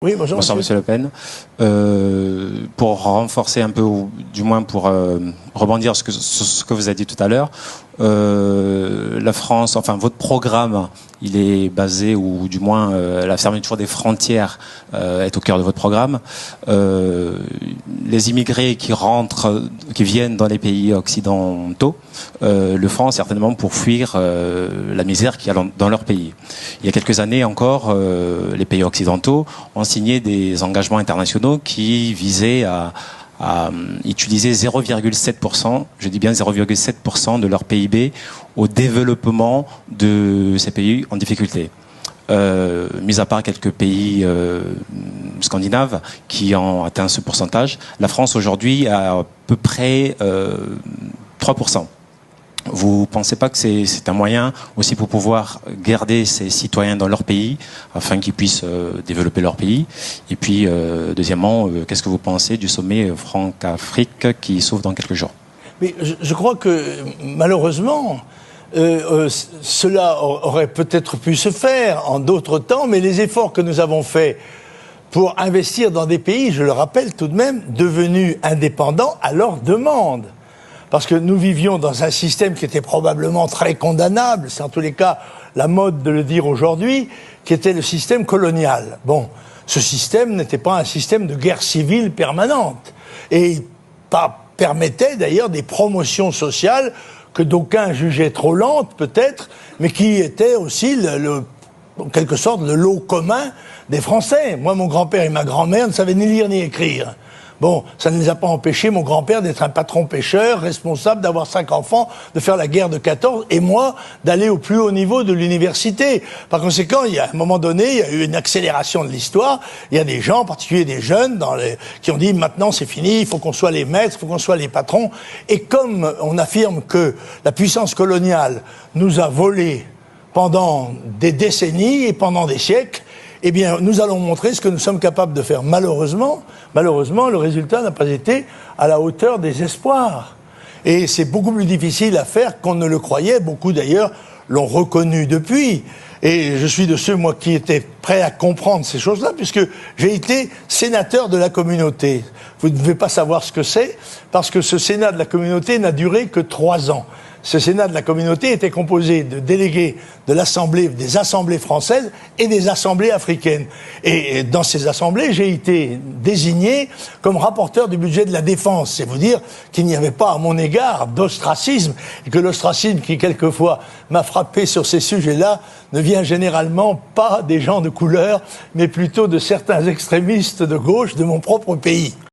Oui, bonjour. Bonsoir Monsieur Le Pen. Pour renforcer un peu, ou du moins pour rebondir sur ce que vous avez dit tout à l'heure, la France, enfin votre programme, il est basé, ou du moins la fermeture des frontières est au cœur de votre programme. Les immigrés qui rentrent, qui viennent dans les pays occidentaux, le font certainement pour fuir la misère qu'il y a dans leur pays. Il y a quelques années encore, les pays occidentaux ont signé des engagements internationaux qui visaient à utiliser 0,7%, je dis bien 0,7% de leur PIB au développement de ces pays en difficulté. Mis à part quelques pays scandinaves qui ont atteint ce pourcentage, la France aujourd'hui a à peu près 3%. Vous ne pensez pas que c'est un moyen aussi pour pouvoir garder ces citoyens dans leur pays afin qu'ils puissent développer leur pays? Et puis, deuxièmement, qu'est-ce que vous pensez du sommet France-Afrique qui s'ouvre dans quelques jours? Mais je crois que malheureusement, cela aurait peut-être pu se faire en d'autres temps, mais les efforts que nous avons faits pour investir dans des pays, je le rappelle tout de même, devenus indépendants à leur demande. Parce que nous vivions dans un système qui était probablement très condamnable, c'est en tous les cas la mode de le dire aujourd'hui, qui était le système colonial. Bon, ce système n'était pas un système de guerre civile permanente. Et il permettait d'ailleurs des promotions sociales que d'aucuns jugeaient trop lentes peut-être, mais qui étaient aussi en quelque sorte le lot commun des Français. Moi, mon grand-père et ma grand-mère ne savaient ni lire ni écrire. Bon, ça ne les a pas empêchés, mon grand-père, d'être un patron pêcheur, responsable, d'avoir 5 enfants, de faire la guerre de 14, et moi, d'aller au plus haut niveau de l'université. Par conséquent, il y a un moment donné, il y a eu une accélération de l'histoire. Il y a des gens, en particulier des jeunes, qui ont dit, maintenant c'est fini, il faut qu'on soit les maîtres, il faut qu'on soit les patrons. Et comme on affirme que la puissance coloniale nous a volé pendant des décennies et pendant des siècles, eh bien, nous allons montrer ce que nous sommes capables de faire. Malheureusement, le résultat n'a pas été à la hauteur des espoirs. Et c'est beaucoup plus difficile à faire qu'on ne le croyait. Beaucoup, d'ailleurs, l'ont reconnu depuis. Et je suis de ceux, moi, qui étaient prêts à comprendre ces choses-là, puisque j'ai été sénateur de la communauté. Vous ne devez pas savoir ce que c'est, parce que ce Sénat de la communauté n'a duré que 3 ans. Ce Sénat de la communauté était composé de délégués de l'Assemblée, des assemblées françaises et des assemblées africaines. Et dans ces assemblées, j'ai été désigné comme rapporteur du budget de la défense. C'est vous dire qu'il n'y avait pas à mon égard d'ostracisme, et que l'ostracisme qui quelquefois m'a frappé sur ces sujets-là ne vient généralement pas des gens de couleur, mais plutôt de certains extrémistes de gauche de mon propre pays.